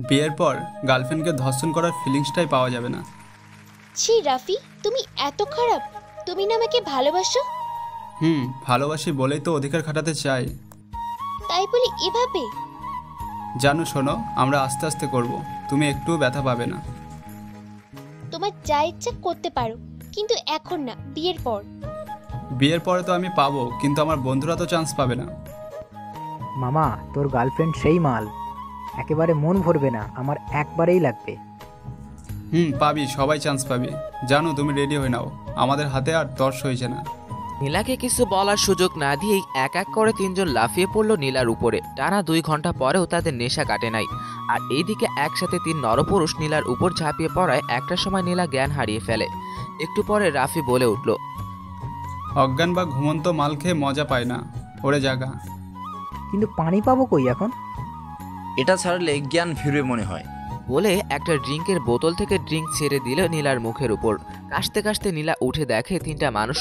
বিয়ের পর গার্লফ্রেন্ডকে ধর্ষণ করার ফিলিংসটাই পাওয়া যাবে না। ছি রাফি, তুমি এত খারাপ? তুমি না আমাকে ভালোবাসো? ভালোবাসি বলেই তো অধিকার খাটাতে চাই। তাই বলে এভাবে? জানো শোনো, আমরা আস্তে আস্তে করব, তুমি একটুও ব্যথা পাবে না। তোমার যা ইচ্ছা করতে পারো, কিন্তু এখন না, বিয়ের পর। বিয়ের পরে তো আমি পাবো, কিন্তু আমার বন্ধুরা তো চান্স পাবে না। মামা, তোর গার্লফ্রেন্ড সেই মাল, একেবারে মন ভরবে না, আমার একবারেই লাগবে। পাবি, সবাই চান্স পাবি। জানো, তুমি রেডি হয়ে নাও, আমাদের হাতে আর তর্স হয়েছে না। নীলাকে কিছু বলার সুযোগ না দিয়েই এক এক করে তিনজন লাফিয়ে পড়ল নীলার উপরে। টানা 2 ঘন্টা পরেও তাদের নেশা কাটে নাই। আর এইদিকে একসাথে 3 নরপুরুষ নীলার উপর ঝাঁপিয়ে পড়ায় একটা সময় নীলা জ্ঞান হারিয়ে ফেলে। একটু পরে রাফি বলে উঠল, অজ্ঞান বা ঘুমন্ত মাল খেয়ে মজা পায় না, ওরে জাগা। কিন্তু পানি পাবো কই এখন? এটা ছাড়লে জ্ঞান ফিরবে মনে হয়। বলে একটা ড্রিঙ্কের বোতল থেকে ড্রিঙ্ক ছেড়ে দিল নীলার মুখের উপর। কাশতে কাশতে নীলা উঠে দেখে 3টা মানুষ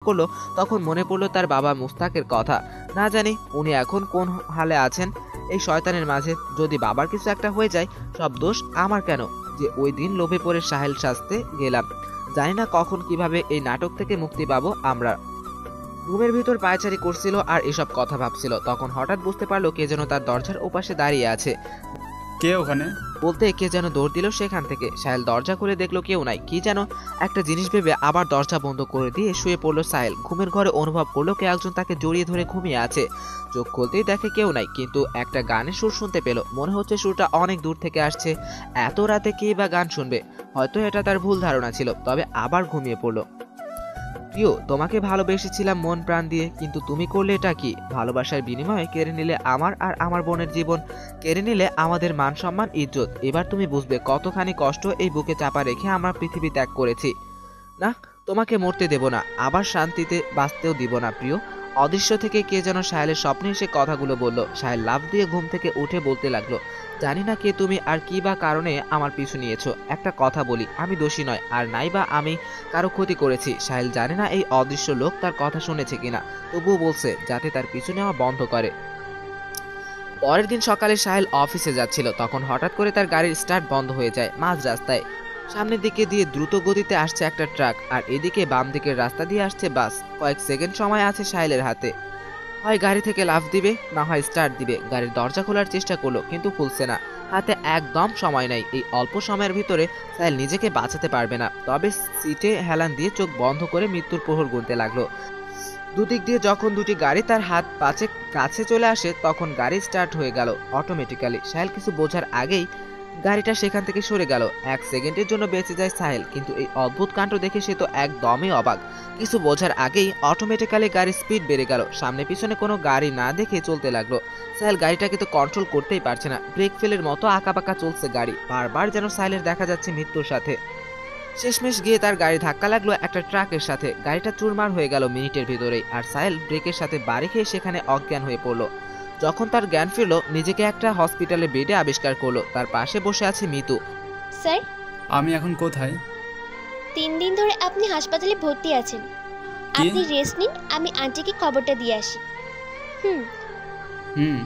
করলো তখন মনে পড়লো তার বাবা মুস্তাকের কথা। না জানি উনি এখন কোন হালে আছেন এই শয়তানের মাঝে। যদি বাবার কিছু একটা হয়ে যায় সব দোষ আমার কেন যে ওই দিন লোভে পড়ে সাহেল সাজতে গেলাম। জানি না কখন কিভাবে এই নাটক থেকে মুক্তি পাবো আমরা। রুমের ভিতর পায়চারি করছিল আর এসব কথা ভাবছিল, তখন হঠাৎ বুঝতে পারলো কে যেন তার দরজার ওপাশে দাঁড়িয়ে আছে। কে ওখানে? বলতে কে যেন দৌড় দিল সেখান থেকে। সাহেল দরজা খুলে দেখলো কেউ নাই। কি যেন একটা জিনিস ভেবে আবার দরজা বন্ধ করে দিয়ে শুয়ে পড়লো সাহেল। ঘুমের ঘরে অনুভব করলো কে একজন তাকে জড়িয়ে ধরে ঘুমিয়ে আছে। চোখ খুলতেই দেখে কেউ নাই, কিন্তু একটা গানের সুর শুনতে পেল। মনে হচ্ছে সুরটা অনেক দূর থেকে আসছে। এত রাতে কে বা গান শুনবে? হয়তো এটা তার ভুল ধারণা ছিল। তবে আবার ঘুমিয়ে পড়লো। প্রিয়, তোমাকে ভালোবেসেছিলাম মন প্রাণ দিয়ে, কিন্তু তুমি করলে এটা কি? ভালোবাসার বিনিময়ে কেড়ে নিলে আমার আর আমার বোনের জীবন, কেড়ে নিলে আমাদের মান সম্মান ইজ্জত। এবার তুমি বুঝবে কতখানি কষ্ট এই বুকে চাপা রেখে আমরা পৃথিবী ত্যাগ করেছি। না, তোমাকে মরতে দেব না, আবার শান্তিতে বাঁচতেও দিব না প্রিয়। অদৃশ্য থেকে কে যেন সাহেলের স্বপ্নে এসে কথাগুলো বলল। সাহেল লাফ দিয়ে ঘুম থেকে উঠে বলতে লাগলো, জানি না কে তুমি আর কি বা কারণে আমার পিছু নিয়েছো। একটা কথা বলি, আমি দোষী নয়, আর নাই বা আমি কারো ক্ষতি করেছি। সাহেল জানে না এই অদৃশ্য লোক তার কথা শুনেছে কিনা, তবুও বলছে যাতে তার পিছু নেওয়া বন্ধ করে। পরের দিন সকালে সাহেল অফিসে যাচ্ছিল, তখন হঠাৎ করে তার গাড়ির স্টার্ট বন্ধ হয়ে যায় মাঝ রাস্তায়। সামনের দিকে দিয়ে দ্রুত গতিতে আসছে একটা ট্রাক, আর এদিকে বাম দিকের রাস্তা দিয়ে আসছে বাস। কয়েক সেকেন্ড সময় আছে সাহেলের হাতে, হয় গাড়ি থেকে লাফ দিবে না হয় স্টার্ট দিবে। গাড়ির দরজা খোলার চেষ্টা করলো কিন্তু খুলছে না। হাতে একদম সময় নাই। এই অল্প সময়ের ভিতরে সাহেল নিজেকে বাঁচাতে পারবে না। তবে সিটে হেলান দিয়ে চোখ বন্ধ করে মৃত্যুর প্রহর গুনতে লাগলো। দুদিক দিয়ে যখন দুটি গাড়ি তার হাত পাশে কাছে চলে আসে তখন গাড়ি স্টার্ট হয়ে গেল অটোমেটিক্যালি। সাহেল কিছু বোঝার আগেই গাড়িটা সেখান থেকে সরে গেল। এক সেকেন্ডের জন্য বেঁচে যায় সাহেল, কিন্তু এই অদ্ভুত কাণ্ড দেখে সে তো একদমই অবাক। কিছু বোঝার আগেই অটোমেটিক্যালি গাড়ির স্পিড বেড়ে গেল। সামনে পিছনে কোনো গাড়ি না দেখে চলতে লাগলো। সাহেল গাড়িটাকে তো কন্ট্রোল করতেই পারছে না। ব্রেক ফেলের মতো আঁকাবাঁকা চলছে গাড়ি, বারবার যেন সাহেলের দেখা যাচ্ছে মৃত্যুর সাথে। শেষমেশ গিয়ে তার গাড়ি ধাক্কা লাগলো একটা ট্রাকের সাথে। গাড়িটা চুরমার হয়ে গেল মিনিটের ভিতরেই, আর সাহেল ব্রেকের সাথে বাড়ি খেয়ে সেখানে অজ্ঞান হয়ে পড়লো। যখন তার জ্ঞান ফিরল নিজেকে একটা হসপিটালের বেডে আবিষ্কার করলো। তার পাশে বসে আছে মিতু। স্যার, আমি এখন কোথায়? 3 দিন ধরে আপনি হাসপাতালে ভর্তি আছেন। আপনি রেস্ট নিন, আমি আন্টিকে খবরটা দিয়ে আসি। হুম।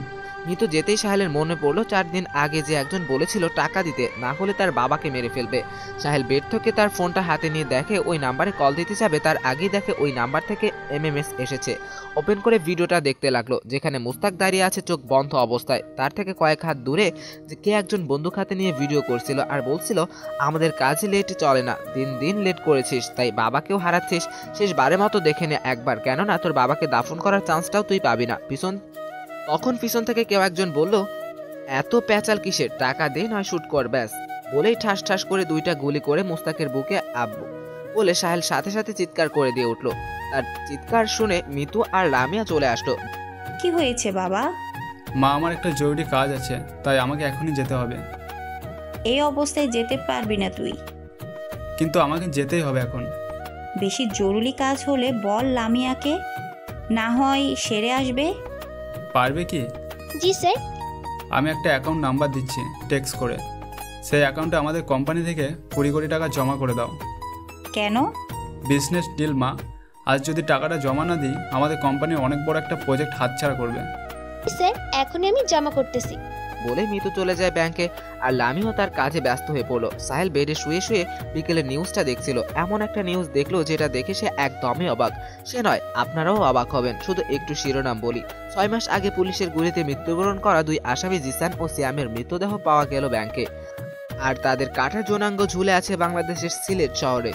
মিতু যেতেই সাহেলের মনে পড়লো 4 দিন আগে যে একজন বলেছিল টাকা দিতে, না হলে তার বাবাকে মেরে ফেলবে। সাহেল বেড থেকে তার ফোনটা হাতে নিয়ে দেখে ওই নাম্বারে কল দিতে যাবে, তার আগেই দেখে ওই নাম্বার থেকে MMS এসেছে। ওপেন করে ভিডিওটা দেখতে লাগলো, যেখানে মুস্তাক দাঁড়িয়ে আছে চোখ বন্ধ অবস্থায়। তার থেকে কয়েক হাত দূরে যে কে একজন বন্দুক হাতে নিয়ে ভিডিও করছিল আর বলছিল, আমাদের কাজে লেট চলে না, দিন দিন লেট করেছিস, তাই বাবাকেও হারাচ্ছিস। শেষবারের মতো দেখে নে একবার, কেননা তোর বাবাকে দাফন করার চান্সটাও তুই পাবি না। তখন পিছন থেকে কেউ একজন বলল, এত প্যাচাল কিসের, টাকা দে নয় শুট কর ব্যাস। বলেই ঠাস ঠাস করে 2টা গুলি করে মুস্তাকের বুকে আব্বু বলে সাহেল সাথে সাথে চিৎকার করে দিয়ে উঠল। তার চিৎকার শুনে মিতু আর লামিয়া চলে আসলো। কি হয়েছে বাবা? মা, আমার একটা জরুরি কাজ আছে, তাই আমাকে এখনই যেতে হবে। এই অবস্থায় যেতে পারবি না তুই। কিন্তু আমাকে যেতেই হবে এখন। বেশি জরুরি কাজ হলে বল লামিয়াকে, না হয় সেরে আসবে। পারবে কি? জি স্যার। আমি একটা অ্যাকাউন্ট নাম্বার দিচ্ছি টেক্সট করে, সেই অ্যাকাউন্টে আমাদের কোম্পানি থেকে 20 কোটি টাকা জমা করে দাও। কেন? বিজনেস ডিল মা, আজ যদি টাকাটা জমা না দিই আমাদের কোম্পানির অনেক বড় একটা প্রজেক্ট হাতছাড়া করবে। স্যার, এখনই আমি জমা করতেছি। বলে মিতু চলে যায় ব্যাংকে, আর লামিও তার কাজে ব্যস্ত হয়ে পড়লো। সাহেল বেডে শুয়ে শুয়ে বিকেলে নিউজটা দেখছিল। এমন একটা নিউজ দেখলো যেটা দেখে সে একদমই অবাক। সে নয়, আপনারাও অবাক হবেন। শুধু একটু শিরোনাম বলি। 6 মাস আগে পুলিশের গুলিতে মৃত্যুবরণ করা 2 আসামি জিসান ও সিয়ামের মৃতদেহ পাওয়া গেল ব্যাংকে, আর তাদের কাটা যৌনাঙ্গ ঝুলে আছে বাংলাদেশের সিলেট শহরে।